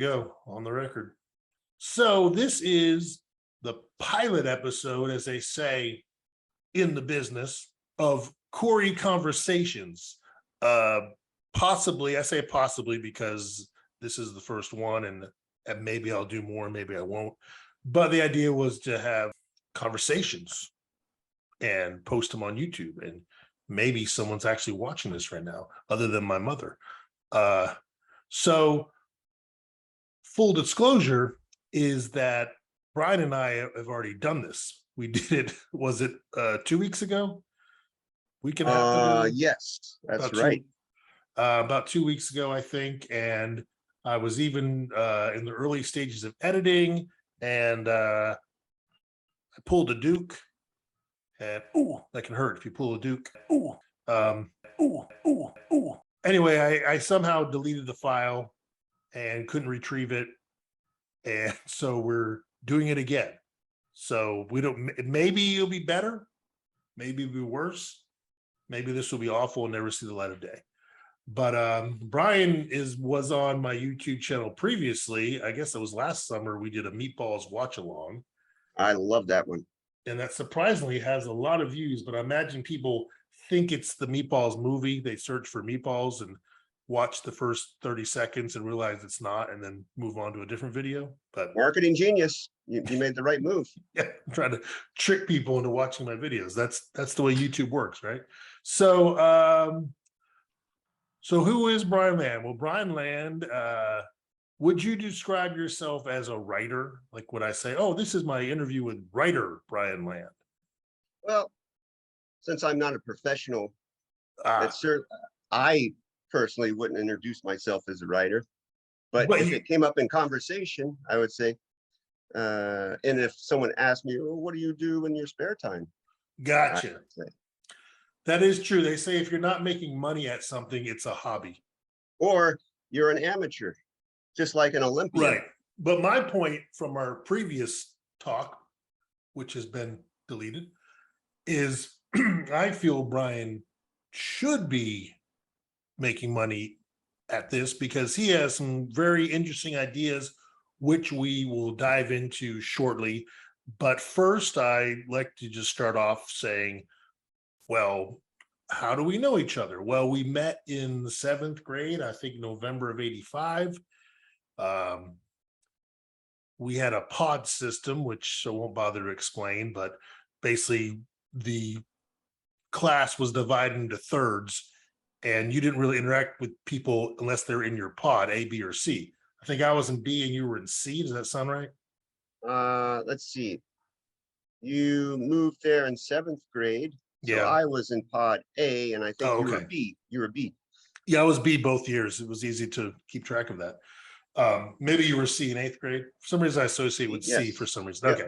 go, on the record. So this is the pilot episode, as they say in the business, of KOREY Conversations. Possibly, I say possibly because this is the first one, and maybe I'll do more, maybe I won't. But the idea was to have conversations and post them on YouTube. And maybe someone's actually watching this right now, other than my mother. So full disclosure is that Bryan and I have already done this. We did it, was it 2 weeks ago? Week and a half ago? Yes, that's About right. About 2 weeks ago, I think. And I was even in the early stages of editing, and I pulled a Duke, and that can hurt if you pull a Duke. Anyway, I somehow deleted the file and couldn't retrieve it. And so we're doing it again. So we don't, maybe it'll be better, maybe it'll be worse, maybe this will be awful and never see the light of day. But Bryan was on my YouTube channel previously. I guess it was last summer. We did a Meatballs watch along. I love that one. And that surprisingly has a lot of views, but I imagine people think it's the Meatballs movie. They search for Meatballs and watch the first 30 seconds and realize it's not, and then move on to a different video. But marketing genius. You made the right move. Yeah, I'm trying to trick people into watching my videos. That's the way YouTube works, right? So so who is Bryan Land? Well, Bryan Land, would you describe yourself as a writer? Like, would I say, oh, this is my interview with writer Bryan Land? Well, since I'm not a professional, I personally wouldn't introduce myself as a writer. But if it came up in conversation, I would say, and if someone asked me, well, what do you do in your spare time? Gotcha. That is true. They say if you're not making money at something, it's a hobby. Or you're an amateur, just like an Olympian. Right. But my point from our previous talk, which has been deleted, is I feel Bryan should be making money at this because he has some very interesting ideas, which we will dive into shortly. But first, I like to just start off saying, well, how do we know each other? Well, we met in the 7th grade, I think November of '85. We had a pod system, which I won't bother to explain, but basically the class was divided into thirds, and you didn't really interact with people unless they're in your pod, A, B, or C. I think I was in B and you were in C. Does that sound right? Let's see. You moved there in 7th grade. So Yeah. I was in pod A, and I think you were B. You were B. Yeah, I was B both years. It was easy to keep track of that. Maybe you were C in 8th grade. For some reason I associate with C for some reason. Okay.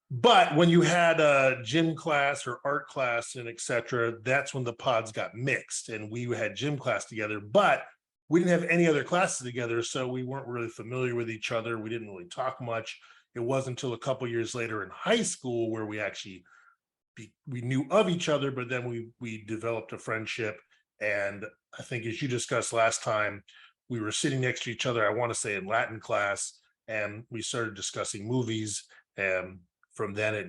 But when you had a gym class or art class and etc., that's when the pods got mixed, and we had gym class together, but we didn't have any other classes together, so we weren't really familiar with each other. We didn't really talk much. It wasn't until a couple years later in high school where we actually we knew of each other, but then we developed a friendship. And I think, as you discussed last time, we were sitting next to each other, I want to say in Latin class, and we started discussing movies. And from then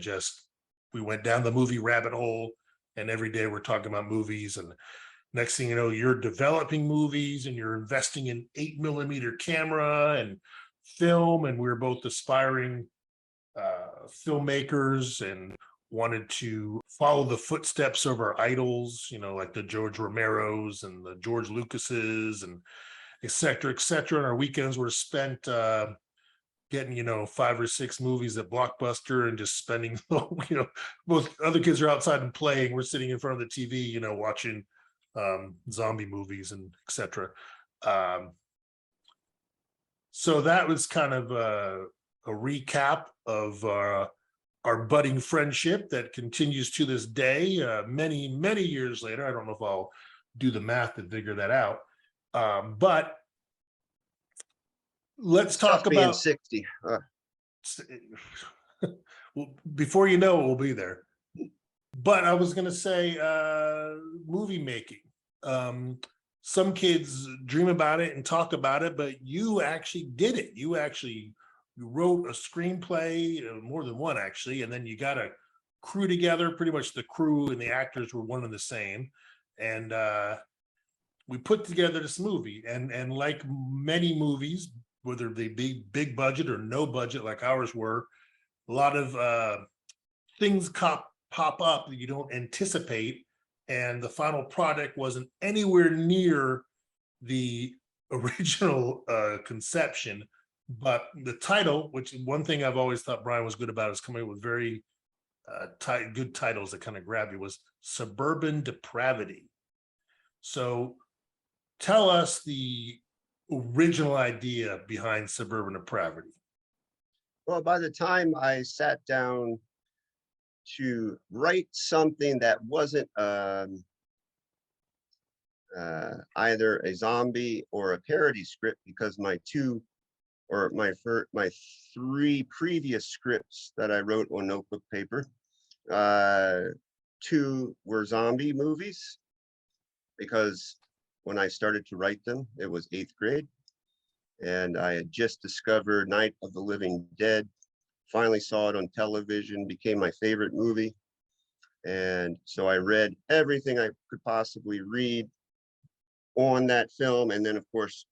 we went down the movie rabbit hole, and every day we're talking about movies. And next thing you know, you're developing movies and you're investing in 8mm camera and film. And we were both aspiring filmmakers and wanted to follow the footsteps of our idols, like the George Romeros and the George Lucases and et cetera, et cetera. And our weekends were spent getting, 5 or 6 movies at Blockbuster and just spending, both other kids are outside and playing. We're sitting in front of the TV, watching zombie movies and et cetera. So that was kind of a recap of our budding friendship that continues to this day, many, many years later. I don't know if I'll do the math to figure that out. But let's talk about 60. Well, before you know it, we'll be there. But I was going to say movie making. some kids dream about it and talk about it, but you actually did it. You wrote a screenplay, more than one actually, and then you got a crew together. Pretty much the crew and the actors were one and the same, and we put together this movie. And like many movies, whether they be big budget or no budget like ours were, a lot of things pop up that you don't anticipate, and the final product wasn't anywhere near the original conception. But the title, which one thing I've always thought Bryan was good about, is coming up with very good titles that kind of grab you, was Suburban Depravity. So tell us the original idea behind Suburban Depravity. Well, by the time I sat down to write something that wasn't either a zombie or a parody script, because my three previous scripts that I wrote on notebook paper, two were zombie movies, because when I started to write them, it was 8th grade. And I had just discovered Night of the Living Dead, finally saw it on television, became my favorite movie. And so I read everything I could possibly read on that film. And then, of course,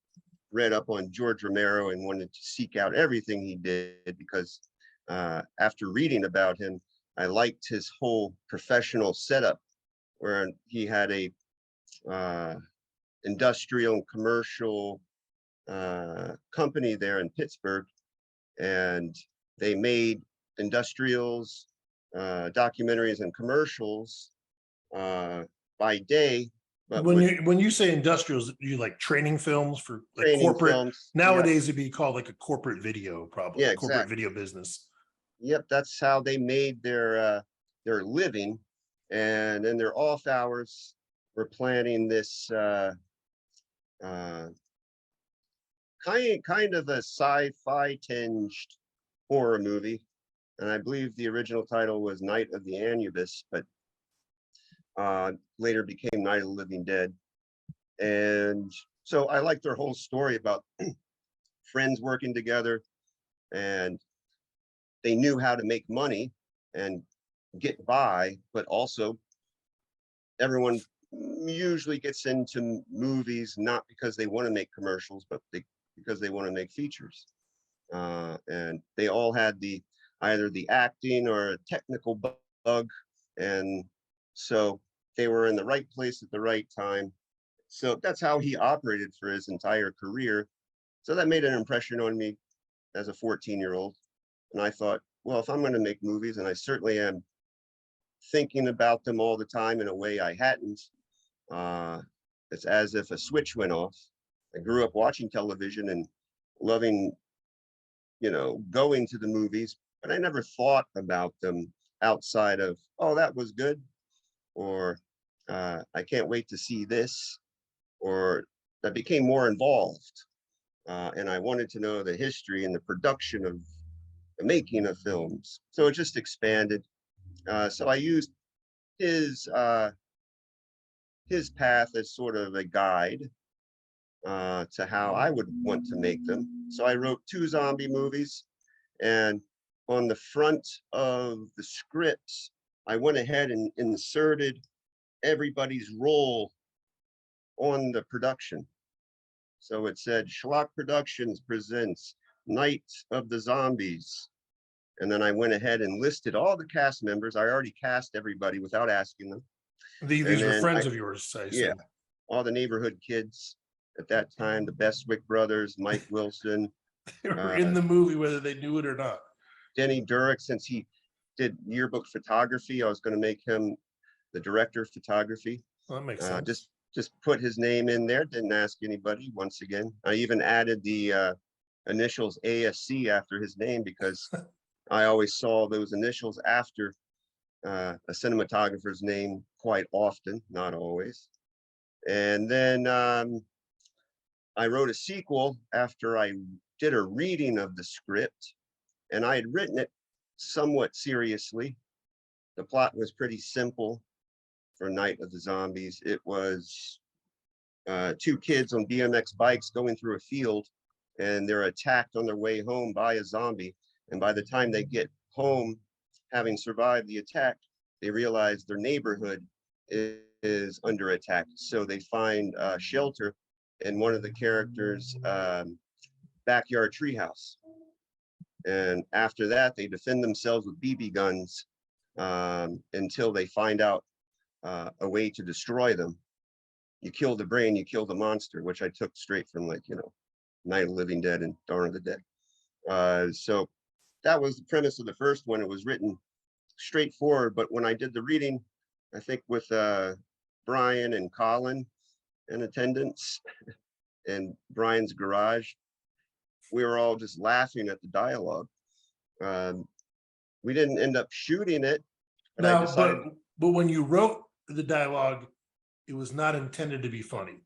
read up on George Romero and wanted to seek out everything he did, because after reading about him, I liked his whole professional setup, where he had a industrial and commercial company there in Pittsburgh, and they made industrials, documentaries, and commercials by day. But when you say industrials, you like training films for like corporate films. Nowadays, yep. It'd be called like a corporate video, probably. Yeah, corporate exactly. Video business. Yep, that's how they made their living. And in their off hours, we're planning this kind of a sci-fi tinged horror movie. And I believe the original title was Night of the Anubis, but later became Night of the Living Dead. And so I like their whole story about friends working together, and they knew how to make money and get by, but also everyone usually gets into movies not because they want to make commercials, but because they want to make features. And they all had either the acting or a technical bug, and so they were in the right place at the right time. So that's how he operated for his entire career. So that made an impression on me as a 14-year-old. And I thought, well, if I'm going to make movies, and I certainly am thinking about them all the time in a way I hadn't, it's as if a switch went off. I grew up watching television and loving, going to the movies, but I never thought about them outside of, oh, that was good, or I can't wait to see this, or I became more involved. And I wanted to know the history and the production of the making of films. So it just expanded. So I used his path as sort of a guide to how I would want to make them. So I wrote 2 zombie movies, and on the front of the scripts, I went ahead and inserted everybody's role on the production. So it said, Schlock Productions presents Night of the Zombies. And then I went ahead and listed all the cast members. I already cast everybody without asking them. These were friends of yours, I assume. Yeah, all the neighborhood kids at that time, the Bestwick brothers, Mike Wilson. They were in the movie, whether they knew it or not. Denny Durick, since he did yearbook photography, I was going to make him the director of photography. Well, that makes sense. Just put his name in there, didn't ask anybody once again. I even added the initials ASC after his name, because I always saw those initials after a cinematographer's name quite often, not always. And then I wrote a sequel after I did a reading of the script, and I had written it somewhat seriously. The plot was pretty simple for Night of the Zombies. It was two kids on BMX bikes going through a field, and they're attacked on their way home by a zombie. And by the time they get home, having survived the attack, they realize their neighborhood is under attack. So they find shelter in one of the characters' backyard treehouse. And after that, they defend themselves with BB guns until they find out a way to destroy them. You kill the brain, you kill the monster, which I took straight from, like, you know, Night of the Living Dead and Dawn of the Dead. So that was the premise of the first one. It was written straightforward, but when I did the reading, I think with Bryan and Colin in attendance in Bryan's garage, we were all just laughing at the dialogue. We didn't end up shooting it, but I decided. But when you wrote the dialogue, it was not intended to be funny.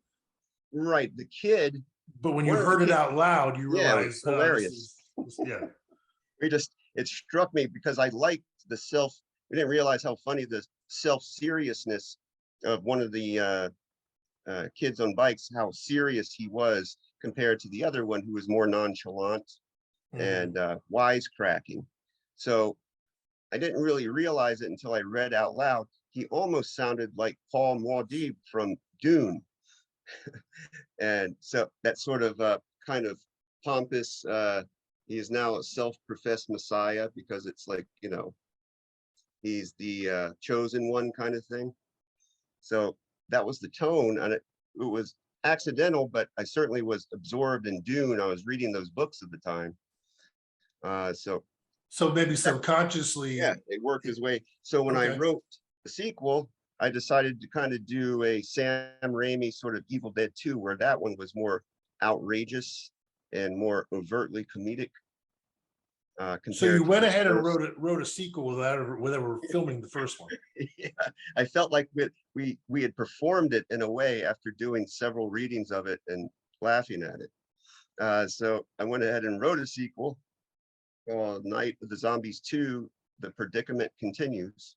Right, the kid. But when you heard it out loud, you realized, it was hilarious. Yeah. It struck me because I liked we didn't realize how funny the self-seriousness of one of the kids on bikes, how serious he was compared to the other one who was more nonchalant and wisecracking. So I didn't really realize it until I read out loud. He almost sounded like Paul Muad'Dib from Dune. And so that sort of kind of pompous, he is now a self-professed messiah, because it's like, you know, he's the chosen one kind of thing. So that was the tone, and it was accidental, but I certainly was absorbed in Dune. I was reading those books at the time. So maybe subconsciously. Yeah, it worked his way. So when I wrote the sequel, I decided to kind of do a Sam Raimi sort of Evil Dead 2, where that one was more outrageous and more overtly comedic. So you went ahead and wrote a sequel without ever filming the first one. Yeah, I felt like we had performed it in a way after doing several readings of it and laughing at it. So I went ahead and wrote a sequel called Night of the Zombies 2, The Predicament Continues.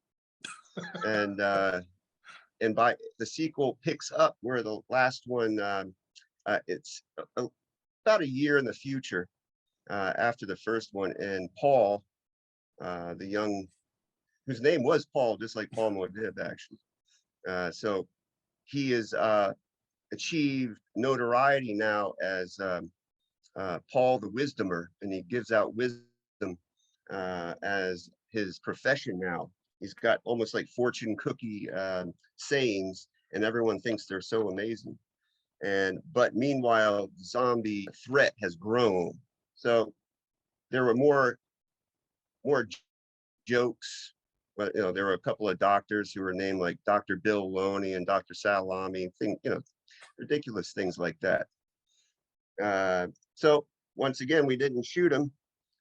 And by the sequel picks up where the last one, it's about a year in the future after the first one, and Paul, the young, whose name was Paul, just like Paul Muad'Dib, actually. So he has achieved notoriety now as Paul the Wisdomer, and he gives out wisdom as his profession now. He's got almost like fortune cookie sayings, and everyone thinks they're so amazing. But meanwhile, zombie threat has grown. So there were more jokes, but you know, there were a couple of doctors who were named like Dr. Bill Loney and Dr. Salami, ridiculous things like that. So once again, we didn't shoot them,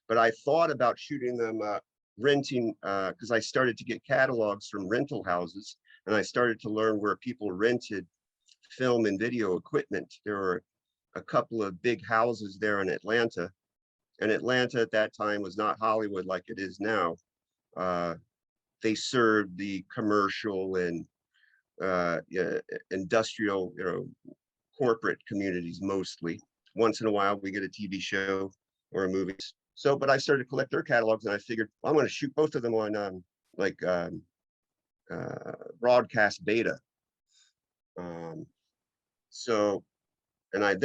but I thought about shooting them renting, because I started to get catalogs from rental houses, and I started to learn where people rented film and video equipment. There were a couple of big houses there in Atlanta, and Atlanta at that time was not Hollywood like it is now. They served the commercial and industrial, corporate communities mostly. Once in a while, we get a TV show or a movie. So, but I started to collect their catalogs, and I figured, well, I'm going to shoot both of them on broadcast beta. So, and I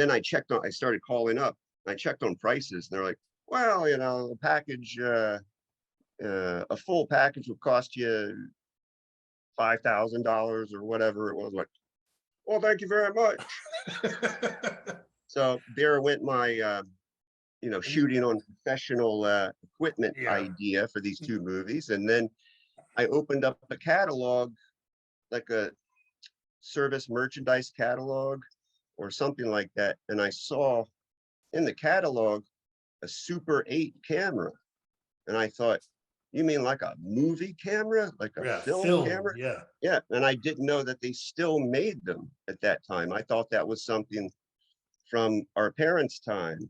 started calling up. I checked on prices, and they're like, well, a package, a full package would cost you $5,000 or whatever it was. Like, well, thank you very much. So there went my shooting on professional equipment idea for these two movies. And then I opened up a catalog, like a service merchandise catalog or something like that. And I saw in the catalog a Super 8 camera. And I thought, you mean like a movie camera, like a film camera? Yeah. And I didn't know that they still made them at that time. I thought that was something from our parents' time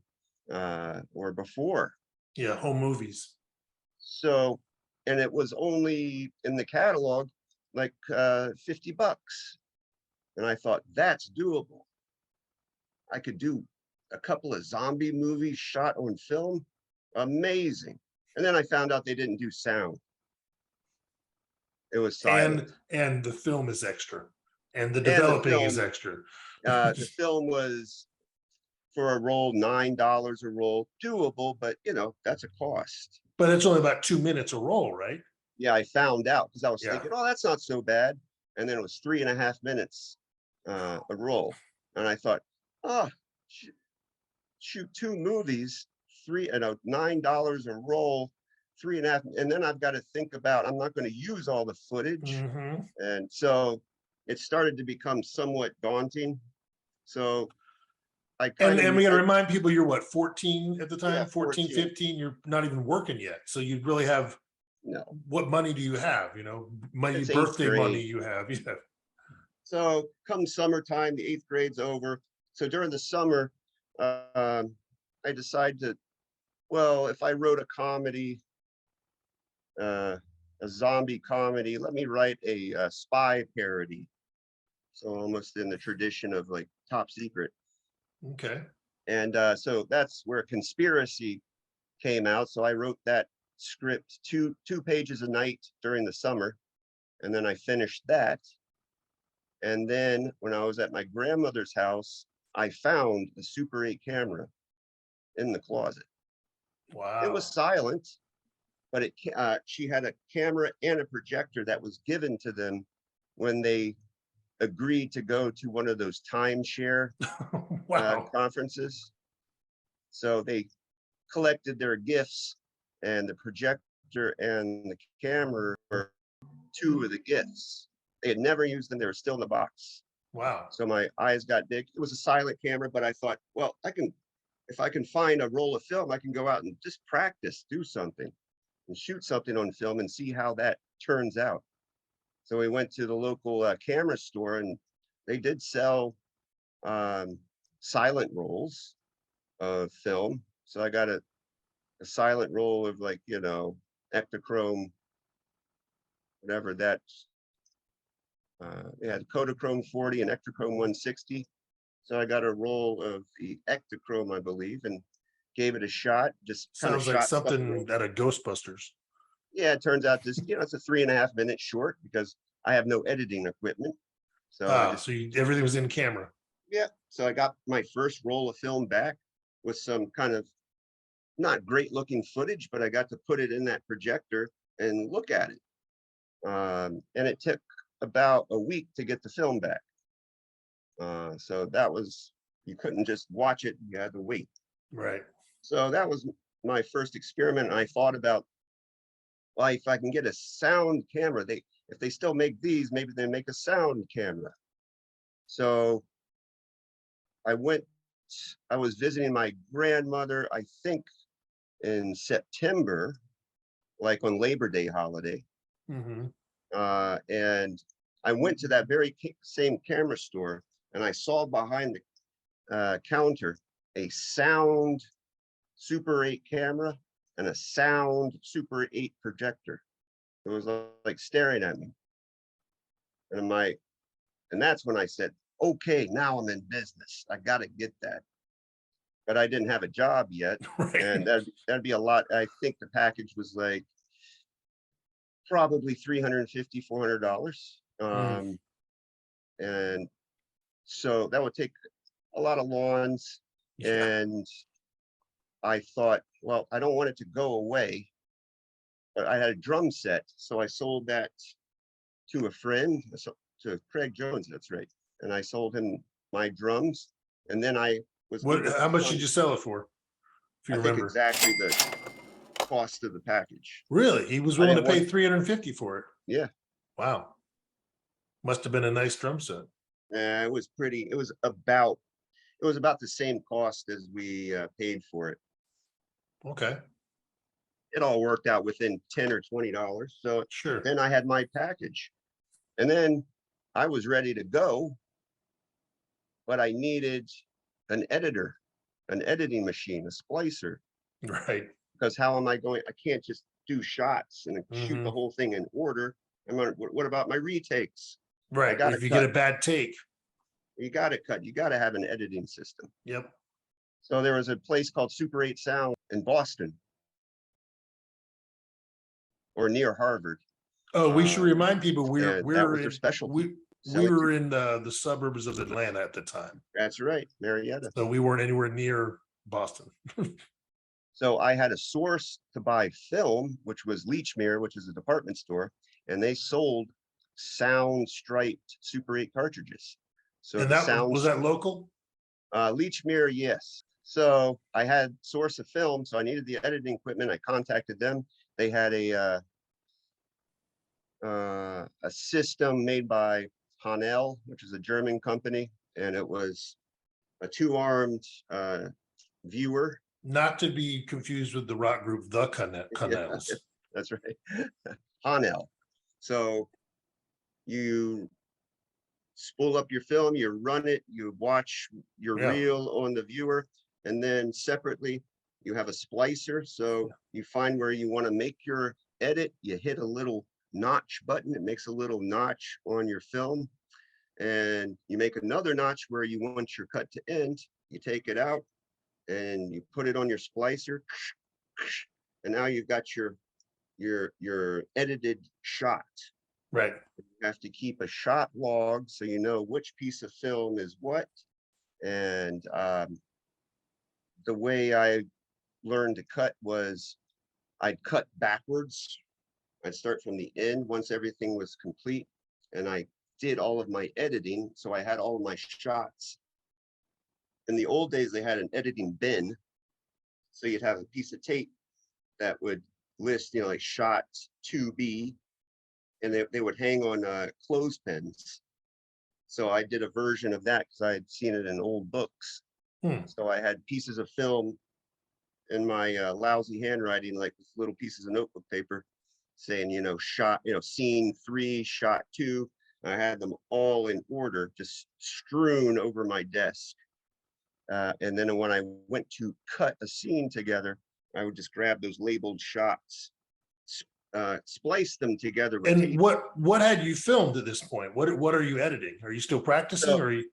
or before. Yeah, home movies. So, and it was only in the catalog like $50. And I thought, that's doable. I could do a couple of zombie movies shot on film. Amazing. And then I found out they didn't do sound. It was silent. And the film is extra, and the And developing is extra. the film was for a roll, $9 a roll, doable, but you know, that's a cost. But it's only about 2 minutes a roll, right? Yeah, I found out because I was Yeah. thinking, oh, that's not so bad. And then it was 3.5 minutes a roll. And I thought, oh, shoot 2 movies, $9 a roll, 3.5, and then I've got to think about, I'm not going to use all the footage. Mhm. And so it started to become somewhat daunting. So I kind And of, we got to remind people, you're what, 14 at the time? Yeah, 14, 14. 15, you're not even working yet. So you really have, no. what money do you have? You know, money, It's 8th birthday money grade. you have. Yeah. So come summertime, the 8th grade's over. So during the summer, I decided to, well, if I wrote a comedy, a zombie comedy, let me write a spy parody. So almost in the tradition of like Top Secret. Okay. And so that's where Conspiracy came out. So I wrote that script two pages a night during the summer. And then I finished that. And then when I was at my grandmother's house, I found a Super 8 camera in the closet. Wow. It was silent, but she had a camera and a projector that was given to them when they agreed to go to one of those timeshare Wow. conferences. So they collected their gifts, and the projector and the camera were 2 of the gifts. They had never used them. They were still in the box. Wow. So my eyes got big. It was a silent camera, but I thought, well, if I can find a roll of film, I can go out and just practice, do something and shoot something on film and see how that turns out. So we went to the local camera store, and they did sell silent rolls of film. So I got a silent roll of, like, you know, Ektachrome, whatever that's. They had Kodachrome 40 and Ektachrome 160. So I got a roll of the Ektachrome, I believe, and gave it a shot. Just kind of Sounds like shot stuff something out of Ghostbusters. Yeah, it turns out this, you know, it's a 3.5 minute short because I have no editing equipment. So everything was in camera. Yeah. So I got my first roll of film back with some kind of not great looking footage, but I got to put it in that projector and look at it. And it took about a week to get the film back. So that was, you couldn't just watch it, you had to wait. Right. So that was my first experiment. And I thought about, well, if I can get a sound camera, if they still make these, maybe they make a sound camera. So I was visiting my grandmother, I think in September, like on Labor Day holiday. Mm-hmm. And I went to that very same camera store, and I saw behind the counter a sound Super 8 camera and a sound Super 8 projector. It was like staring at me. And that's when I said, okay, now I'm in business. I got to get that. But I didn't have a job yet. Right. And that'd be a lot. I think the package was like probably $350, $400. And so that would take a lot of lawns. Yeah. And I thought, well, I don't want it to go away. But I had a drum set. So I sold that to a friend, to Craig Jones, that's right. And I sold him my drums. And then I was how much did you sell it for? If you remember. Exactly the cost of the package. Really? He was willing to pay $350 for it. Yeah. Wow. Must have been a nice drum set. It was pretty. It was about the same cost as we paid for it. Okay. It all worked out within $10 or $20. So sure. Then I had my package, and then I was ready to go, but I needed an editor, an editing machine, a splicer. Right. Because how am I going? I can't just do shots and shoot the whole thing in order. What about my retakes? Right. If you get a bad take. You got to cut. You got to have an editing system. Yep. So there was a place called Super 8 Sound in Boston, or near Harvard. Oh, we should remind people that was their specialty. We were in the suburbs of Atlanta at the time. That's right, Marietta. So we weren't anywhere near Boston. So I had a source to buy film, which was Lechmere, which is a department store, and they sold sound striped Super 8 cartridges. So and that was that local? Lechmere, yes. So I had source of film, so I needed the editing equipment. I contacted them. They had a system made by Hanel, which is a German company, and it was a 2-armed viewer. Not to be confused with the rock group The Connells. Yeah, that's right. Hanel. So you spool up your film, you run it, you watch your reel on the viewer, and then separately you have a splicer. So you find where you want to make your edit, you hit a little notch button, it makes a little notch on your film, and you make another notch where you want your cut to end. You take it out and you put it on your splicer, and now you've got your edited shot. Right. You have to keep a shot log so you know which piece of film is what. And the way I learned to cut was I'd cut backwards. I'd start from the end once everything was complete, and I did all of my editing. So I had all of my shots. In the old days, they had an editing bin. So you'd have a piece of tape that would list, like shot 2B, and they would hang on clothespins. So I did a version of that because I had seen it in old books. So I had pieces of film in my lousy handwriting, like with little pieces of notebook paper, saying, shot, scene 3, shot 2. I had them all in order, just strewn over my desk. And then when I went to cut a scene together, I would just grab those labeled shots, splice them together. With and tape. What had you filmed at this point? What are you editing? Are you still practicing? So, or are you...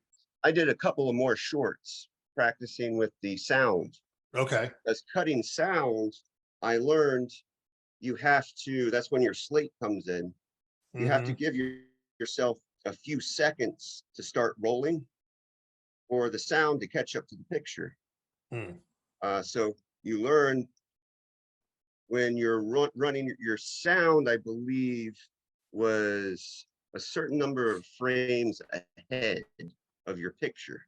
I did a couple of more shorts practicing with the sound. Okay. As cutting sound, I learned you have to, that's when your slate comes in. You have to give yourself a few seconds to start rolling for the sound to catch up to the picture. So you learn when you're running your sound, I believe, was a certain number of frames ahead of your picture.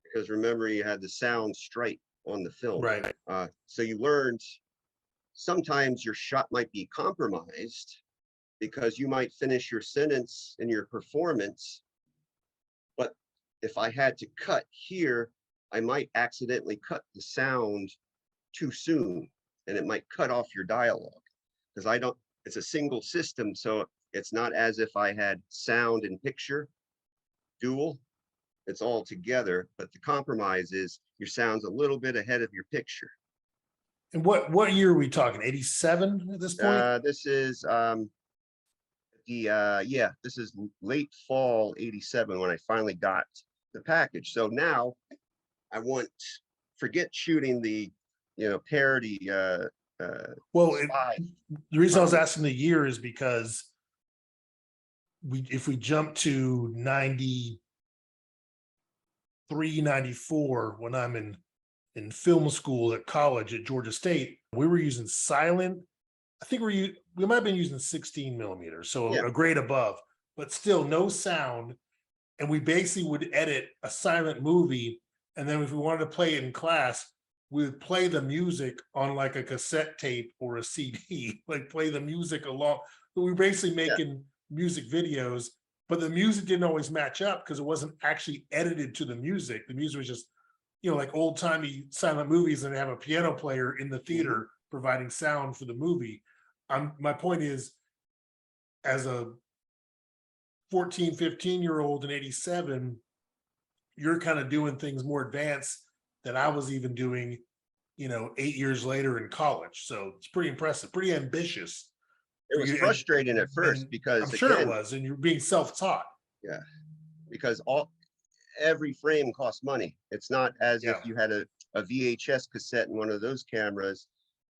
Because remember, you had the sound stripe on the film. Right. So you learned sometimes your shot might be compromised because you might finish your sentence in your performance. But if I had to cut here, I might accidentally cut the sound too soon, and it might cut off your dialogue because it's a single system. So it's not as if I had sound and picture dual. It's all together, but the compromise is your sound's a little bit ahead of your picture. And what year are we talking? 87 at this point? This is this is late fall 87 when I finally got the package. So now I forget shooting the parody. Well, the reason I was asking the year is because if we jump to 93, 94, when I'm in film school at college at Georgia State, we were using silent. I think we might have been using 16 millimeters, so a grade above, but still no sound. And we basically would edit a silent movie, and then if we wanted to play it in class, we would play the music on like a cassette tape or a CD, like play the music along. But we were basically making music videos, but the music didn't always match up because it wasn't actually edited to the music. The music was just, like old-timey silent movies, and they have a piano player in the theater providing sound for the movie. My point is, as a 14, 15-year-old in 87, you're kind of doing things more advanced than I was even doing, 8 years later in college. So it's pretty impressive, pretty ambitious. It was frustrating at first because I'm sure it was, and you're being self-taught. Yeah. because every frame costs money. It's not as if Yeah. you had a VHS cassette in one of those cameras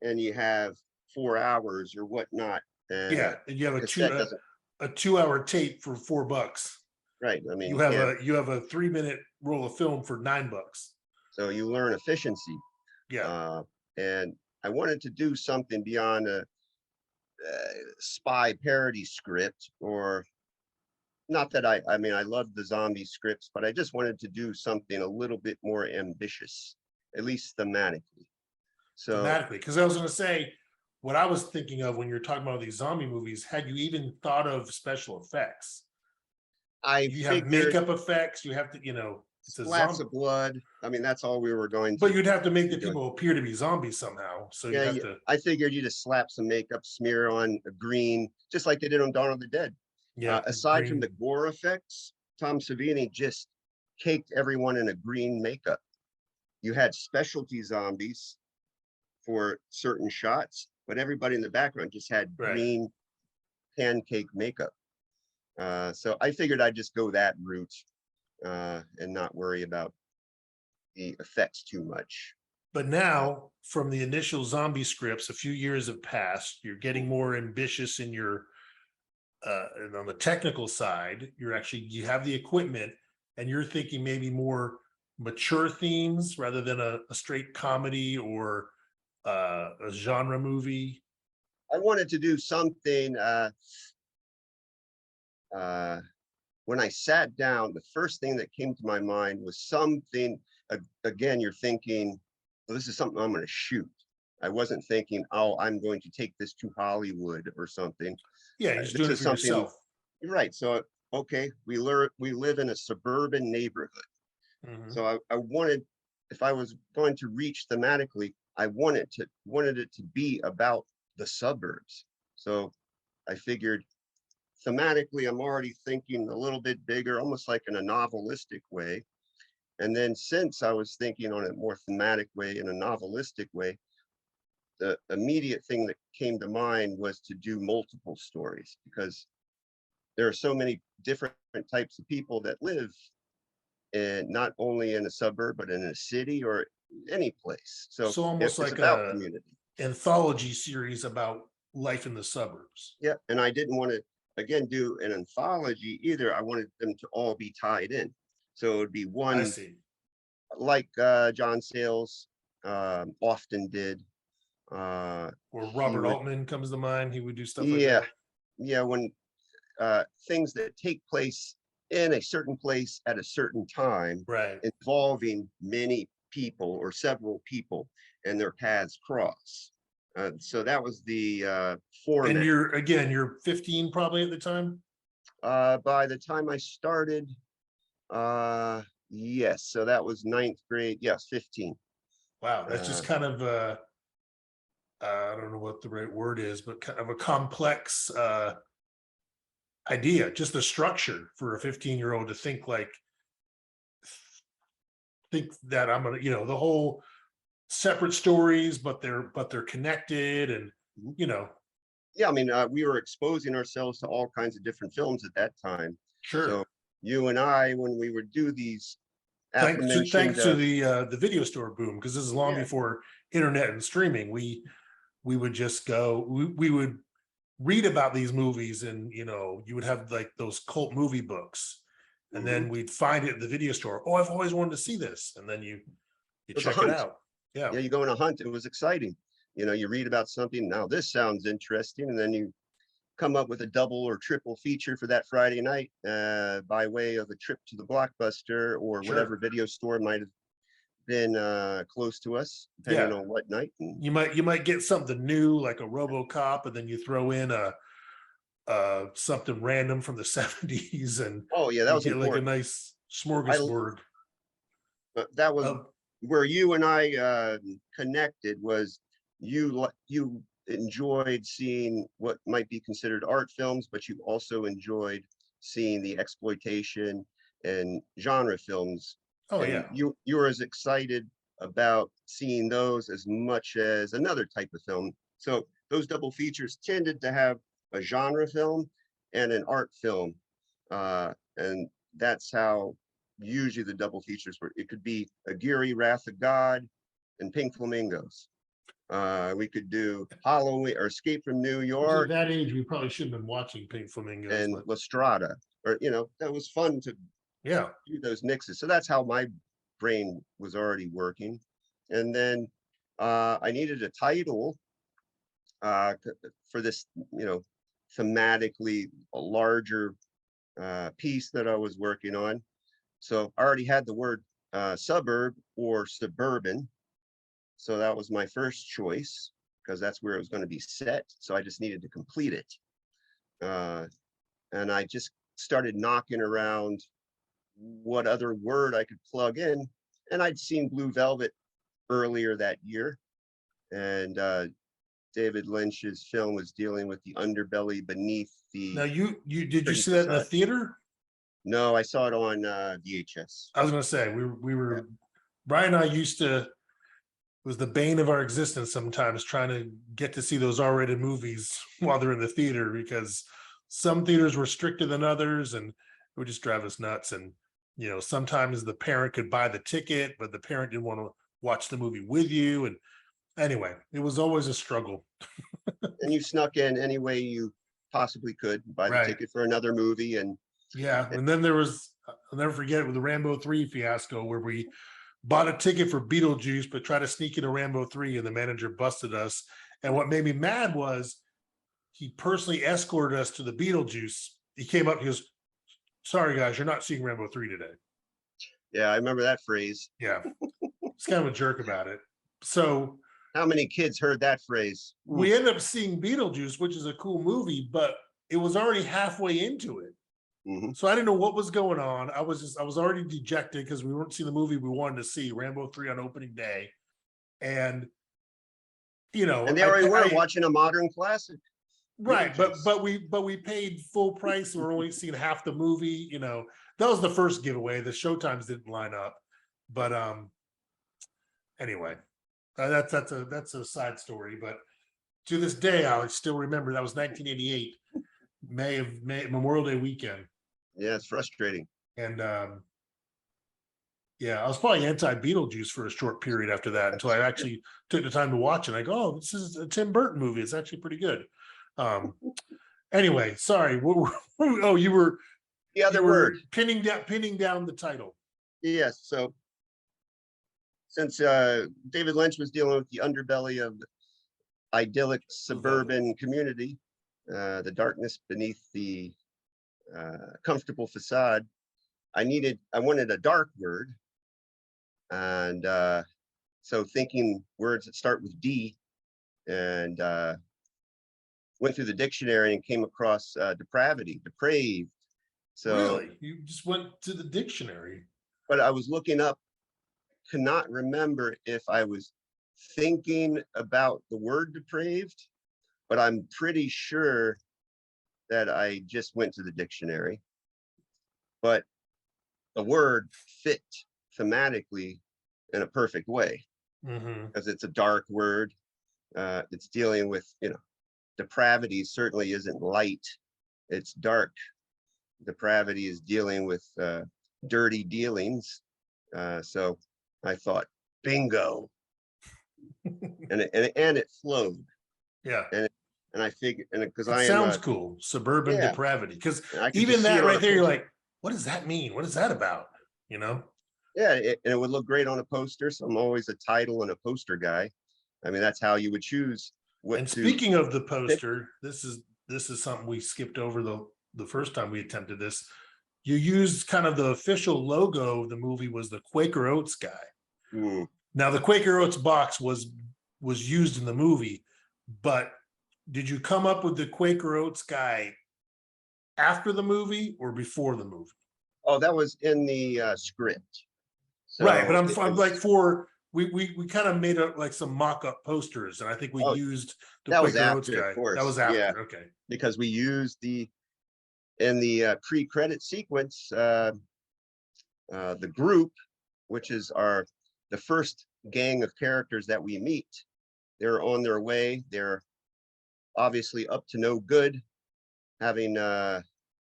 and you have 4 hours or whatnot. And Yeah, and you have cassette doesn't, a 2 hour tape for $4. right. I mean, You you have can't, a 3 minute roll of film for $9. so you learn efficiency. Yeah, And I wanted to do something beyond a spy parody script, or not that I mean, I love the zombie scripts, but I just wanted to do something a little bit more ambitious, at least thematically. So thematically. Because I was going to say, what I was thinking of when you're talking about these zombie movies, had you even thought of special effects? I You have figured makeup effects. You have to, it's a splats zombie, of blood. I mean, that's all we were going but to you'd have to make be the doing. people appear to be zombies somehow. So you Yeah, have to, I figured you just slap some makeup, smear on a green, just like they did on Dawn of the Dead. yeah, Aside from green. the gore effects, Tom Savini just caked everyone in a green makeup. You had specialty zombies for certain shots, but everybody in the background just had Right. green pancake makeup. So I figured I'd just go that route and not worry about the effects too much. But now, from the initial zombie scripts, a few years have passed. You're getting more ambitious in your, and on the technical side, you have the equipment, and you're thinking maybe more mature themes rather than a straight comedy or a genre movie. I wanted to do something. When I sat down, the first thing that came to my mind was something. Again, you're thinking, well, this is something I'm going to shoot. I wasn't thinking, oh, I'm going to take this to Hollywood or something. Yeah, you're just This doing it is for something, yourself. right? So, okay, we live in a suburban neighborhood. Mhm. So I wanted, if I was going to reach thematically, I wanted it to be about the suburbs. So I figured thematically, I'm already thinking a little bit bigger, almost like in a novelistic way. And then since I was thinking on a more thematic way, in a novelistic way, the immediate thing that came to mind was to do multiple stories, because there are so many different types of people that live and not only in a suburb, but in a city or any place. So So almost it's like about a community. anthology series about life in the suburbs. Yeah. And I didn't want to, again, do an anthology either. I wanted them to all be tied in. So it would be I one, see. like John Sayles often did. Or He Robert would, Altman comes to mind. He would do stuff like yeah, that. yeah, when things that take place in a certain place at a certain time, Right. involving many people or several people, and their paths cross. So that was the And format. you're 15 probably at the time. By the time I started, yes, so that was ninth grade. Yes, 15. Wow, that's Uh, just kind of I don't know what the right word is, but kind of a complex idea. Just the structure for a 15-year-old to think that I'm gonna, the whole separate stories, but they're connected, and you know, yeah, I mean, we were exposing ourselves to all kinds of different films at that time. So sure. you and I, when we would do these aforementioned, Thanks to the video store boom, because this is long yeah, before internet and streaming. We would just go. We would read about these movies, and you would have like those cult movie books, and mhm. then we'd find it at the video store. Oh, I've always wanted to see this, and then you It was a check it hunt. out. Yeah. Yeah, you go on a hunt. It was exciting. You read about something. Now this sounds interesting, and then you come up with a double or triple feature for that Friday night by way of a trip to the Blockbuster or whatever Sure. video store might have been close to us, depending Yeah. on what night. And You might get something new like a RoboCop, and then you throw in a something random from the 70s, and oh yeah, that you was get like a important. nice I smorgasbord. that was Of where you and I connected. Was you enjoyed seeing what might be considered art films, but you also enjoyed seeing the exploitation and genre films, oh and yeah. you were as excited about seeing those as much as another type of film. So those double features tended to have a genre film and an art film, and that's how usually the double features were. It could be Aguirre, Wrath of God, and Pink Flamingos. We could do Halloween or Escape from New At York that age, we probably shouldn't have been watching Pink Flamingos. and But La Strada, or that was fun to yeah, do those mixes. So that's how my brain was already working. And then I needed a title for this, thematically a larger piece that I was working on. So I already had the word suburb or suburban. So that was my first choice because that's where it was going to be set. So I just needed to complete it. And I just started knocking around what other word I could plug in. And I'd seen Blue Velvet earlier that year. And David Lynch's film was dealing with the underbelly beneath the. now did you see that in the theater? No, I saw it on VHS. I was going to say we were Brian and I used to. It was the bane of our existence sometimes trying to get to see those R-rated movies while they're in the theater, because some theaters were stricter than others and it would just drive us nuts. And sometimes the parent could buy the ticket, but the parent didn't want to watch the movie with you. And anyway, it was always a struggle. And you snuck in any way you possibly could, buy the ticket for another movie. And then there was, I'll never forget, with the Rambo 3 fiasco where we bought a ticket for Beetlejuice, but tried to sneak into Rambo 3 and the manager busted us. And what made me mad was he personally escorted us to the Beetlejuice. He came up, he goes, "Sorry guys, you're not seeing Rambo 3 today." Yeah, I remember that phrase. Yeah, it's kind of a jerk about it. So how many kids heard that phrase? We ended up seeing Beetlejuice, which is a cool movie, but it was already halfway into it. So I didn't know what was going on. I was already dejected because we weren't seeing the movie we wanted to see, Rambo 3 on opening day. And and there we were watching a modern classic. Right, but we paid full price. We're only seeing half the movie. That was the first giveaway. The showtimes didn't line up. But anyway, that's a side story. But to this day, I still remember that was 1988, May Memorial Day weekend. Yeah, it's frustrating. And I was probably anti-Beetlejuice for a short period after that until I actually took the time to watch it. I go, "Oh, this is a Tim Burton movie. It's actually pretty good." Anyway, sorry. Oh, you were the other word pinning down the title. Yes. So since David Lynch was dealing with the underbelly of idyllic suburban community, the darkness beneath the comfortable facade, I wanted a dark word. And so thinking words that start with D, and went through the dictionary and came across depravity, depraved. So really, you just went to the dictionary? But I was looking up, cannot remember if I was thinking about the word depraved, but I'm pretty sure that I just went to the dictionary. But the word fit thematically in a perfect way, because it's a dark word. It's dealing with, depravity certainly isn't light, it's dark. Depravity is dealing with dirty dealings. So I thought, bingo. and it flowed. Yeah. And I figured, and because it sounds cool, suburban depravity, because even that right there, you're like, what does that mean? What is that about? Yeah, and it would look great on a poster. So I'm always a title and a poster guy. I mean, that's how you would choose. And speaking of the poster, this is something we skipped over the first time we attempted this. You used kind of the official logo of the movie was the Quaker Oats guy. Now the Quaker Oats box was used in the movie, but did you come up with the Quaker Oats guy after the movie or before the movie? Oh, that was in the script. So right, but I'm like we kind of made like some mock-up posters, and I think we used the Quaker Oats guy. That was after, yeah. Okay. Because we used in the pre-credit sequence, the group, which is the first gang of characters that we meet. They're on their way. They're obviously up to no good, having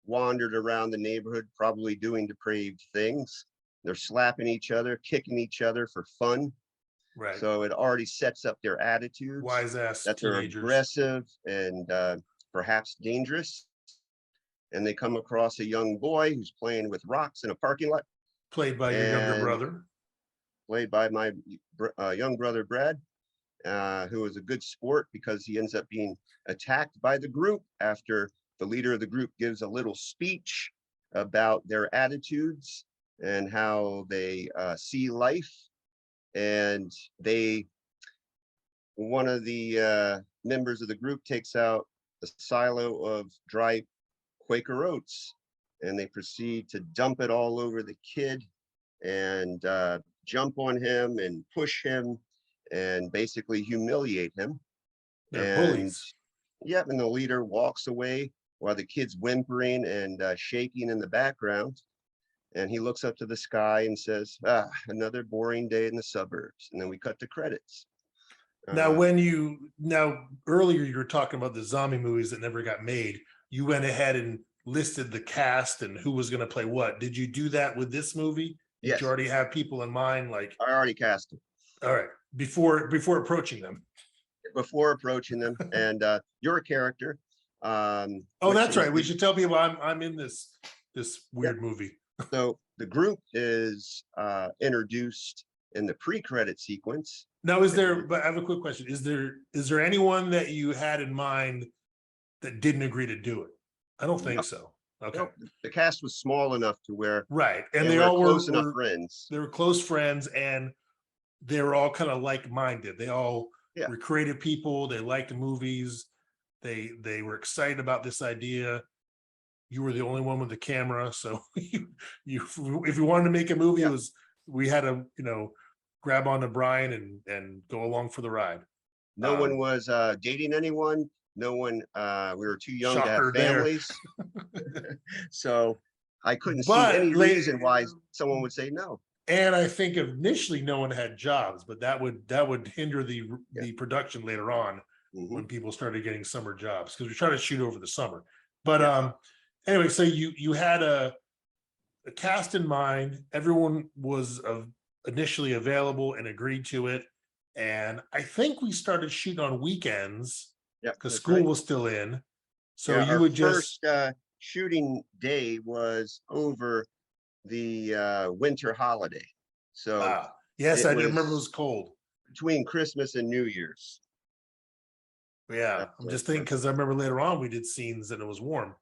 wandered around the neighborhood, probably doing depraved things. They're slapping each other, kicking each other for fun. Right. So it already sets up their attitudes. Wise ass that they're teenagers. aggressive and perhaps dangerous. And they come across a young boy who's playing with rocks in a parking lot. Played by your younger brother. Played by my young brother, Brad, who is a good sport because he ends up being attacked by the group after the leader of the group gives a little speech about their attitudes and how they see life. And one of the members of the group takes out a silo of dry Quaker oats, and they proceed to dump it all over the kid and jump on him and push him and basically humiliate him. They're bullies. Yep, and the leader walks away while the kid's whimpering and shaking in the background. And he looks up to the sky and says, another boring day in the suburbs. And then we cut to credits. Now, earlier you were talking about the zombie movies that never got made. You went ahead and listed the cast and who was going to play what. Did you do that with this movie? Did Yes. you already have people in mind? Like, I already cast it. All right, before approaching them. Before approaching them, and your character. Oh, that's right. We should tell people I'm in this weird movie. So the group is introduced in the pre-credit sequence. Now, but I have a quick question. Is there anyone that you had in mind that didn't agree to do it? I don't think so. Okay. No, the cast was small enough to where right, and they all close enough friends. They were close friends, and they were all kind of like-minded. They all were creative people. They liked movies. They were excited about this idea. You were the only one with the camera, so if you wanted to make a movie, we had to grab onto Bryan and go along for the ride. No one was dating anyone. No one. We were too young to have families, so I couldn't see any reason why someone would say no. And I think initially no one had jobs, but that would hinder the production later on when people started getting summer jobs, because we try to shoot over the summer. But anyway, so you had a cast in mind. Everyone was initially available and agreed to it, and I think we started shooting on weekends because school was still in. So you would just first shooting day was over the winter holiday. So yes, I remember it was cold between Christmas and New Year's. Yeah, I'm just thinking because I remember later on we did scenes and it was warm,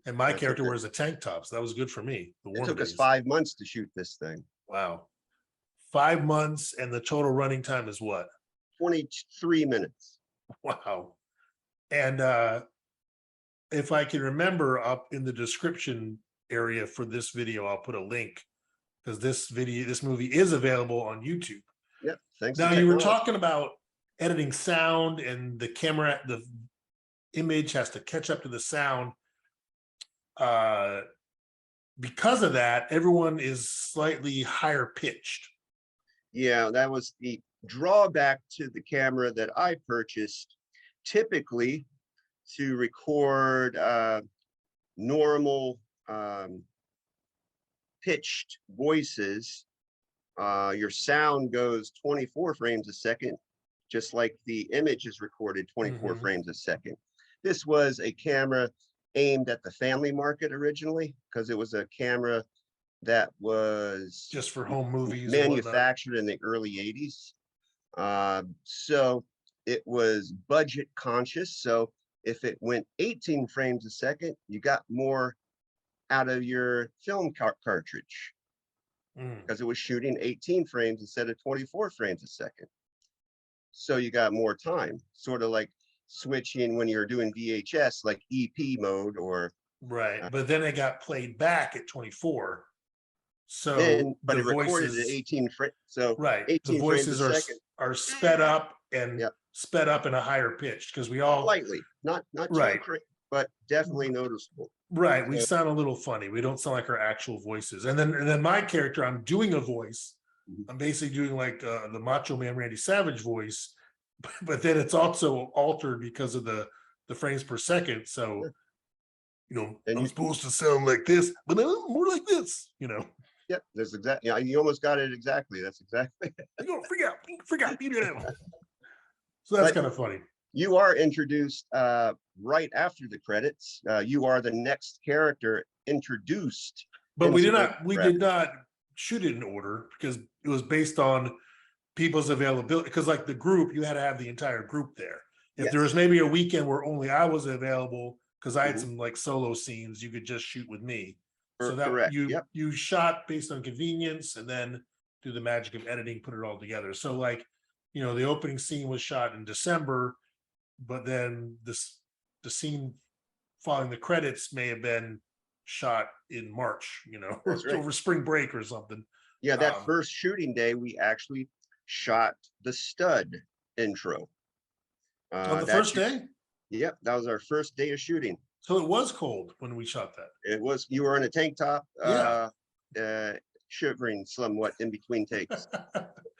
and my character wears a tank top, so that was good for me. It took us 5 months to shoot this thing. Wow, 5 months, and the total running time is what? 23 minutes. Wow. And if I can remember, up in the description area for this video, I'll put a link, because this movie is available on YouTube. Yep. Thanks. Now, you were talking about editing sound, and the image has to catch up to the sound. Because of that, everyone is slightly higher pitched. Yeah, that was the drawback to the camera that I purchased. Typically, to record normal pitched voices, your sound goes 24 frames a second, just like the image is recorded 24 frames a second. This was a camera aimed at the family market originally, because it was a camera that was just for home movies, manufactured in the early 80s. So it was budget conscious. So if it went 18 frames a second, you got more out of your film cartridge, because it was shooting 18 frames instead of 24 frames a second. So you got more time, sort of like switching when you're doing VHS, like EP mode or but then it got played back at 24. So but it recorded at 18 frames. So 18 the voices are sped up and sped up in a higher pitch, because we all slightly, not too crazy, but definitely noticeable. Right. We sound a little funny. We don't sound like our actual voices. And then my character, I'm doing a voice. I'm basically doing like the Macho Man Randy Savage voice, but then it's also altered because of the frames per second. So And I'm supposed to sound like this, but I'm more like this, yeah, that's exactly, yeah, you almost got it exactly. That's exactly. freak out, So that's But kind of funny. you are introduced right after the credits. You are the next character introduced. But we into did the not we credits. did not shoot it in order because it was based on people's availability. Because like the group, you had to have the entire group there. If there was Yes. maybe a weekend where only I was available because I had Mhm. some like solo scenes, you could just shoot with me. So that Correct. you Yep. you shot based on convenience and then through the magic of editing, put it all together. So like, the opening scene was shot in December, but then the scene following the credits may have been shot in March, That's right. over spring break or something. Yeah, that Um, first shooting day, we actually shot the stud intro. on the That first shoot, day, yep, that was our first day of shooting. so it was cold when we shot that. It was, you were in a tank top, Yeah. shivering somewhat in between takes.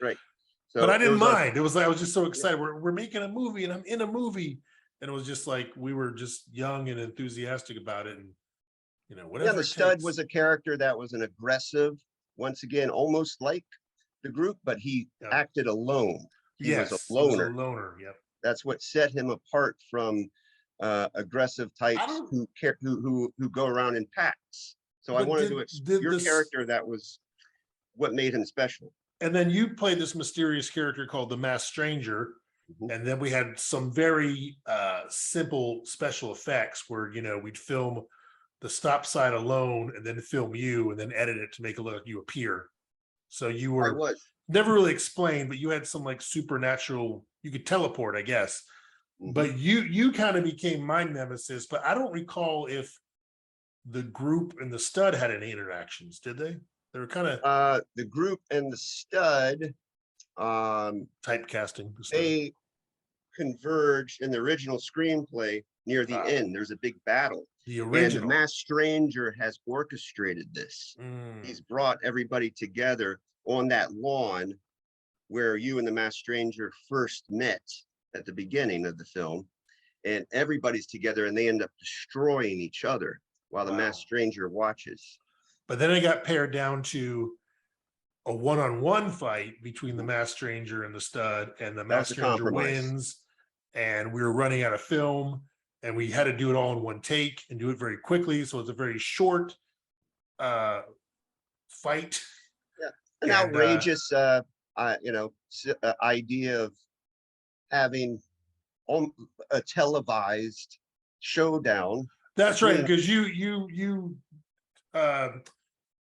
Right. But So I it didn't was our, mind. It was like I was just so yeah, excited. We're making a movie and I'm in a movie. And it was just like we were just young and enthusiastic about it. And yeah, whatever the it stud takes. was a character that was an aggressive, once again, almost like the group, but he Yeah. acted alone. He was a Yes, he was a loner. loner. Yep. That's what set him apart from aggressive I types don't who go around in packs. So I but wanted to did your this character, that was what made him special. and then you played this mysterious character called the Masked Stranger. Mhm. And then we had some very simple special effects where we'd film the stop sign alone and then film you and then edit it to make it look like you appear. So you I were was. never really explained, but you had some like supernatural, you could teleport, I guess. Mhm. But you kind of became my nemesis, but I don't recall if the group and the stud had any interactions, did they? They were kind of The group and the stud, typecasting the stud. they converged in the original screenplay near the end. There's a big battle. The And the original. Masked Stranger has orchestrated this. He's brought everybody together on that lawn where you and the Masked Stranger first met at the beginning of the film. And everybody's together and they end up destroying each other while the Masked Stranger watches. But then it got pared down to a one-on-one fight between the Masked Stranger and the stud, and the That was Masked the Stranger compromise. wins. And we were running out of film, and we had to do it all in one take and do it very quickly. So it's a very short fight. Yeah, an And outrageous, idea of having a televised showdown. that's right, between, because you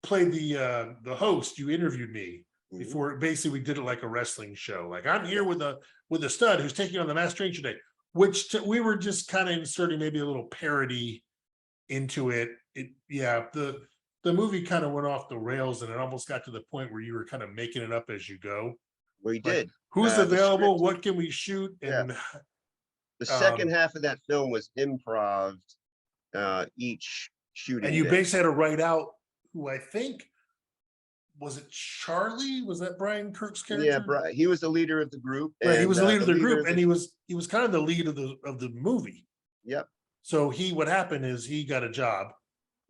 played the host. You interviewed me before. Basically, we did it like a wrestling show. Like I'm here with the stud who's taking on the Masked Stranger today, which we were just kind of inserting maybe a little parody into it. The movie kind of went off the rails and it almost got to the point where you were kind of making it up as you go. We Like, did. who's The available? script, What can we shoot? yeah. And The second half of that film was improv, each shooting and you day. basically had to write out who I think was it Charlie? Was that Brian Kirk's character? Yeah, Brian, he was the leader of the group. Right, he was the leader of the leader group, and he was kind of the lead of the movie. Yep. So what happened is he got a job.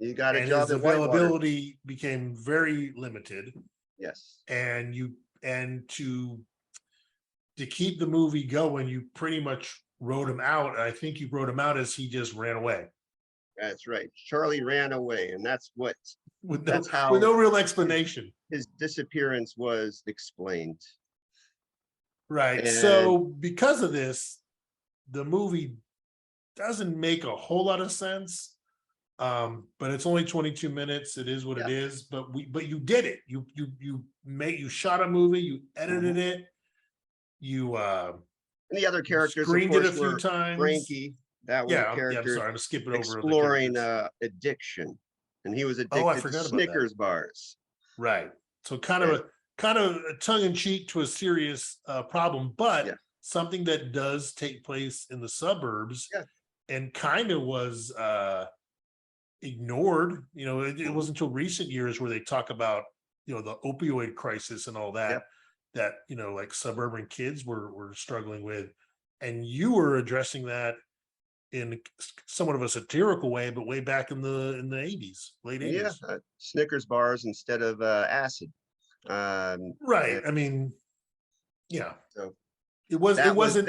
He got a and job his at Whitewater. availability became very limited. Yes. And to keep the movie going, you pretty much wrote him out. And I think you wrote him out as he just ran away. That's right. Charlie ran away, and that's what With how no real explanation. his disappearance was explained. Right. So because of this, the movie doesn't make a whole lot of sense. But it's only 22 minutes. It is what it is. But you did it. You shot a movie, you edited it, you and the other characters screened of it course, a few were times. Frankie, that was a I'm character sorry, I'm skipping over exploring addiction, and he was addicted to Snickers bars. Right. So kind of a tongue-in-cheek to a serious problem, but something that does take place in the suburbs and kind of was ignored. It wasn't until recent years where they talk about the opioid crisis and all that that like suburban kids were struggling with, and you were addressing that in somewhat of a satirical way, but way back in the 80s, late Yeah, 80s. Snickers bars instead of acid. Right. I mean, yeah. So It didn't that really was the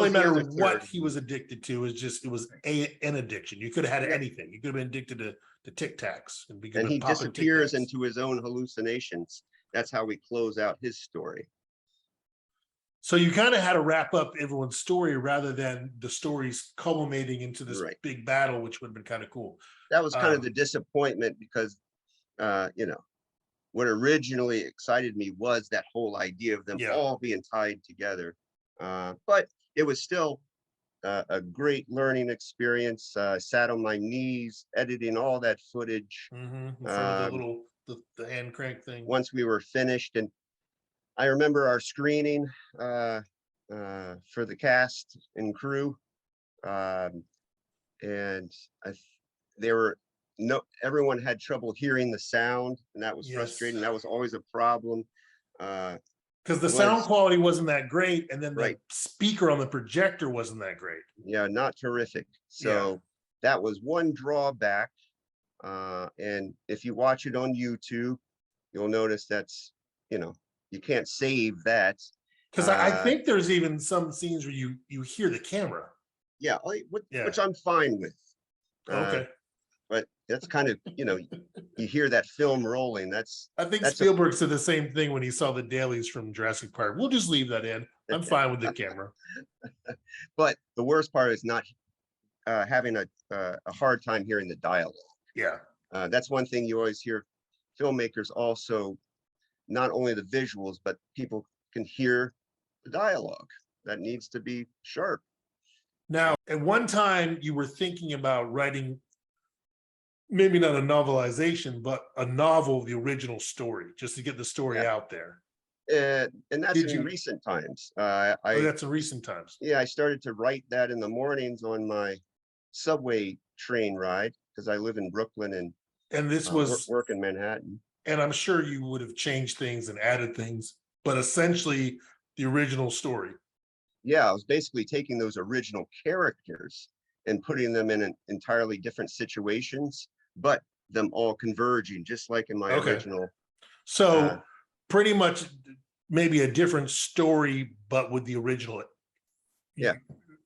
matter other what third. he was addicted to. It was an addiction. You could have had Yep. anything. You could have been addicted to Tic Tacs and be good And at he popping Tic disappears Tacs. into his own hallucinations. That's how we close out his story. So you kind of had to wrap up everyone's story rather than the stories culminating into this Right. big battle, which would have been kind of cool. That was kind of the disappointment because, you know, what originally excited me was that whole idea of them Yeah. all being tied together. But it was still a great learning experience. Sat on my knees, editing all that footage. In front of the hand crank thing. Once we were finished, and I remember our screening for the cast and crew, and they were everyone had trouble hearing the sound, and that was frustrating. That was always a problem. Because the sound quality wasn't that great, and then the Right. speaker on the projector wasn't that great. Yeah, not terrific. So that was one drawback. And if you watch it on YouTube, you'll notice that's, you know, you can't save that. Because I think there's even some scenes where you hear the camera. Yeah, which I'm fine with. Okay. But that's kind of, you know, you hear that film rolling. I think Spielberg said the same thing when he saw the dailies from Jurassic Park. We'll just leave that in. I'm fine with the camera. But the worst part is not having a hard time hearing the dialogue. Yeah. That's one thing you always hear filmmakers also, not only the visuals, but people can hear the dialogue. That needs to be sharp. Now, at one time you were thinking about writing maybe not a novelization, but a novel, the original story, just to get the story out there. And that's in recent times. That's in recent times. Yeah, I started to write that in the mornings on my subway train ride because I live in Brooklyn and this was work in Manhattan. And I'm sure you would have changed things and added things, but essentially the original story. Yeah, I was basically taking those original characters and putting them in entirely different situations, but them all converging, just like in my original. So pretty much maybe a different story, but with the original. Yeah.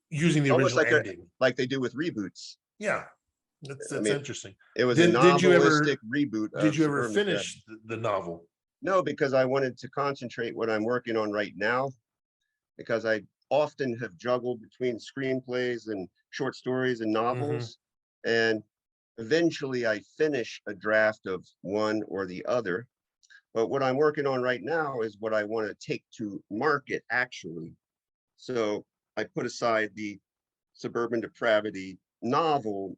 Using the almost original ending. Like they do with reboots. Yeah. That's interesting. It was a novelistic reboot. Did you ever finish the novel? No, because I wanted to concentrate what I'm working on right now, because I often have juggled between screenplays and short stories and novels. And eventually I finish a draft of one or the other. But what I'm working on right now is what I want to take to market, actually. So I put aside the Suburban Depravity novel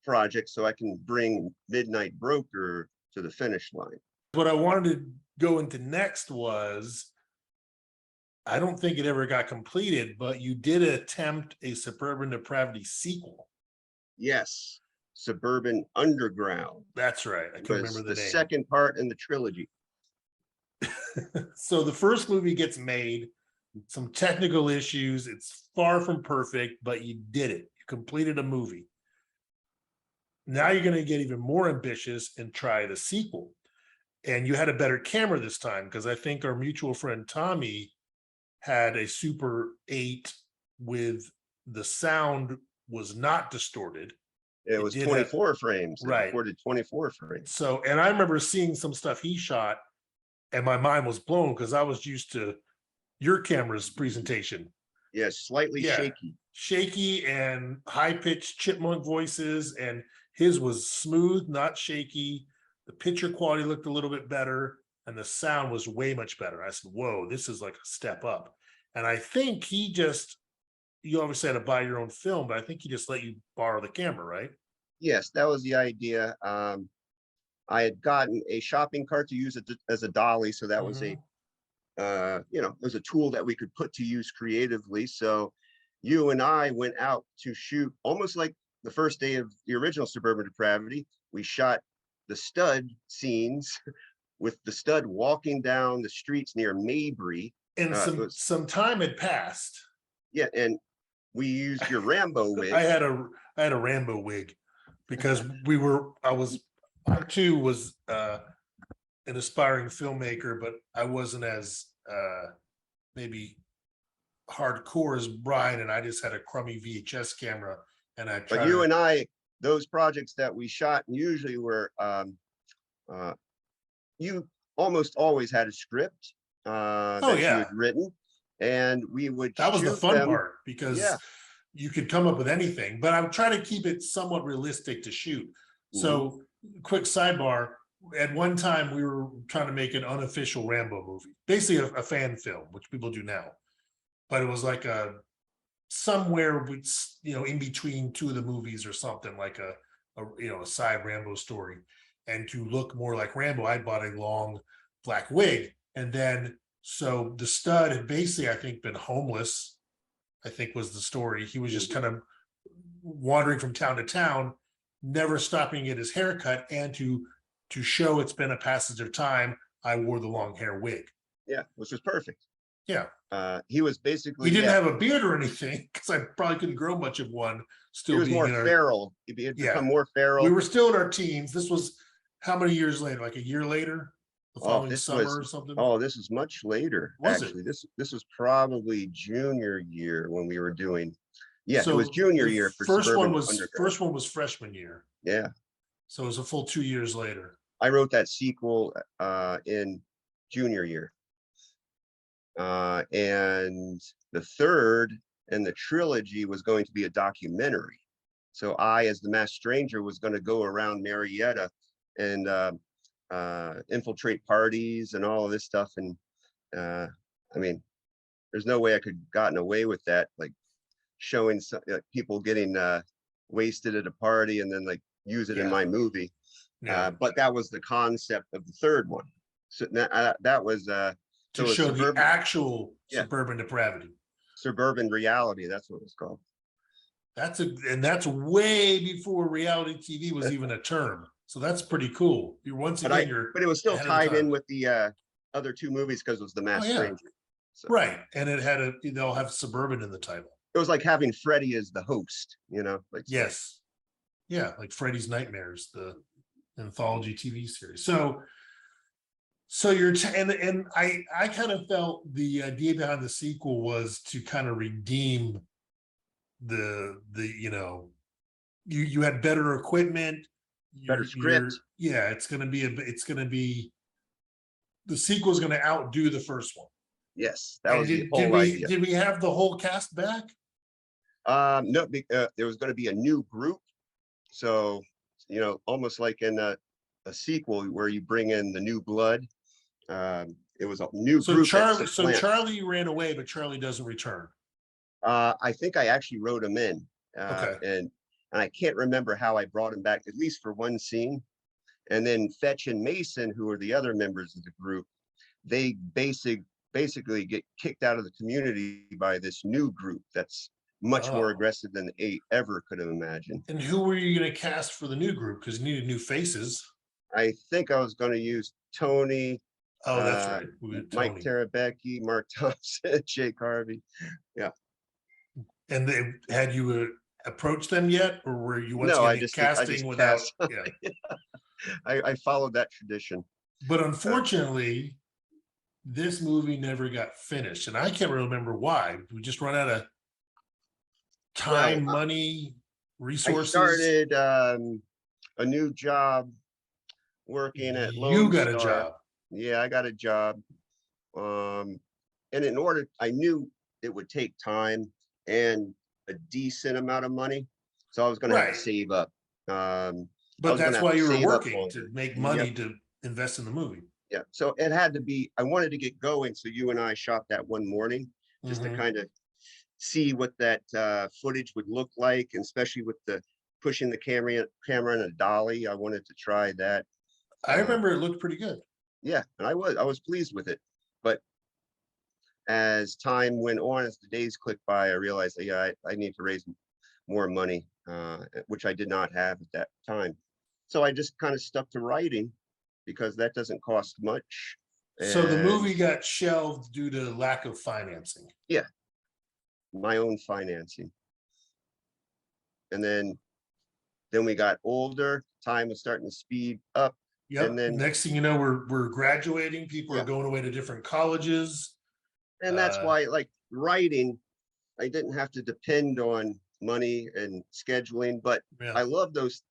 project so I can bring Midnight Broker to the finish line. What I wanted to go into next was, I don't think it ever got completed, but you did attempt a Suburban Depravity sequel. Yes, Suburban Underground. That's right. I can remember the name. Second part in the trilogy. So the first movie gets made, some technical issues. It's far from perfect, but you did it. You completed a movie. Now you're going to get even more ambitious and try the sequel. And you had a better camera this time, because I think our mutual friend Tommy had a Super 8 with the sound was not distorted. It was 24 frames. Right. It recorded 24 frames. So, and I remember seeing some stuff he shot and my mind was blown because I was used to your camera's presentation. Yeah, slightly shaky. Shaky and high-pitched chipmunk voices, and his was smooth, not shaky. The picture quality looked a little bit better, and the sound was way much better. I said, whoa, this is like a step up. And I think you obviously had to buy your own film, but I think he just let you borrow the camera, right? Yes, that was the idea. I had gotten a shopping cart to use it as a dolly, so that was a it was a tool that we could put to use creatively. So you and I went out to shoot almost like the first day of the original Suburban Depravity. We shot the stud scenes with the stud walking down the streets near Mabry. And some time had passed. Yeah, and we used your Rambo wig. I had a Rambo wig because I too was an aspiring filmmaker, but I wasn't as maybe hardcore as Bryan, and I just had a crummy VHS camera, and I But tried you and I, those projects that we shot usually were, you almost always had a script that you had written, and we would that was the shoot fun them. part because you could come up with anything, but I'm trying to keep it somewhat realistic to shoot. So quick sidebar, at one time we were trying to make an unofficial Rambo movie, basically a fan film, which people do now, but it was like a somewhere with, you know, in between two of the movies or something, like a you know, a side Rambo story. And to look more like Rambo, I bought a long black wig. And then so the stud had basically, I think, been homeless, I think was the story. He was just kind of wandering from town to town, never stopping to get his haircut. And to show it's been a passage of time, I wore the long hair wig. Yeah, which was perfect. Yeah. He was basically, he didn't have a beard or anything because I probably couldn't grow much of one. Still, he was being more in our, feral. He had become more feral. we were still in our teens. This was how many years later? Like a year later, the following summer or something. Oh, this is much later. Was actually, it? This was probably junior year when we were doing. Yeah, so it was junior year for first Suburban one was Underground. first one was freshman year. Yeah. So it was a full 2 years later. I wrote that sequel in junior year. And the third in the trilogy was going to be a documentary. So I, as the masked stranger, was going to go around Marietta and infiltrate parties and all of this stuff. And I mean, there's no way I could have gotten away with that, like showing people getting wasted at a party and then like use it in my movie. But that was the concept of the third one. So that was to show the actual suburban depravity, suburban reality. That's what it's called. That's way before reality TV was even a term. So that's pretty cool. You're once again, but it was still tied in with the other two movies because it was the Masked Stranger. So. Right, and it had they'll have suburban in the title. It was like having Freddy as the host, you know. Like like Freddy's Nightmares, the anthology TV series. So you're and I kind of felt the idea behind the sequel was to kind of redeem the you know, you had better equipment, better script. It's gonna be the sequel is going to outdo the first one. Yes, that was the whole idea. Did we have the whole cast back? No, there was going to be a new group. So, you know, almost like in a sequel where you bring in the new blood. It was a new group. Charlie ran away, but Charlie doesn't return. I think I actually wrote him in. And I can't remember how I brought him back, at least for one scene. And then Fetch and Mason, who are the other members of the group, they basically get kicked out of the community by this new group that's much more aggressive than they ever could have imagined. And who were you going to cast for the new group? Because you needed new faces. I think I was going to use Tony. Oh, that's right. Mike Terabecki, Mark Thompson, Jake Harvey. Yeah. And had you approached them yet, or were you casting without? I followed that tradition. But unfortunately, this movie never got finished, and I can't remember why. We just run out of time, money, resources. I started a new job working at Lone You got Star. A job. Yeah, I got a job. And in order, I knew it would take time and a decent amount of money. So I was going to have to save up. But that's why you were working, to make money to invest in the movie. Yeah. So it had to be, I wanted to get going. So you and I shot that one morning just to kind of see what that footage would look like, and especially with the pushing the camera in a dolly. I wanted to try that. I remember it looked pretty good. Yeah, and I was pleased with it. But as time went on, as the days clicked by, I realized that, I need to raise more money, which I did not have at that time. So I just kind of stuck to writing because that doesn't cost much. So the movie got shelved due to lack of financing. Yeah, my own financing. And then we got older, time was starting to speed up. Yep. And then Next thing you know, we're graduating. People Yeah. are going away to different colleges. and that's why, like, writing, I didn't have to depend on money and scheduling, but Yeah. I love those.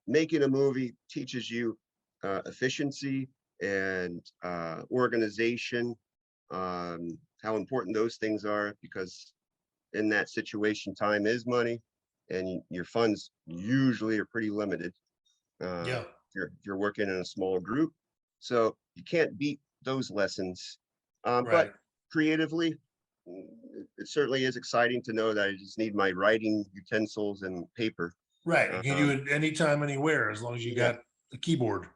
Making a movie teaches you efficiency and organization, how important those things are, because in that situation, time is money, and your funds usually are pretty limited. Yeah. If you're working in a small group, so you can't beat those lessons. But Right. creatively, it certainly is exciting to know that I just need my writing utensils and paper. Right. You can do it anytime, anywhere, as long as you Yeah. got a keyboard.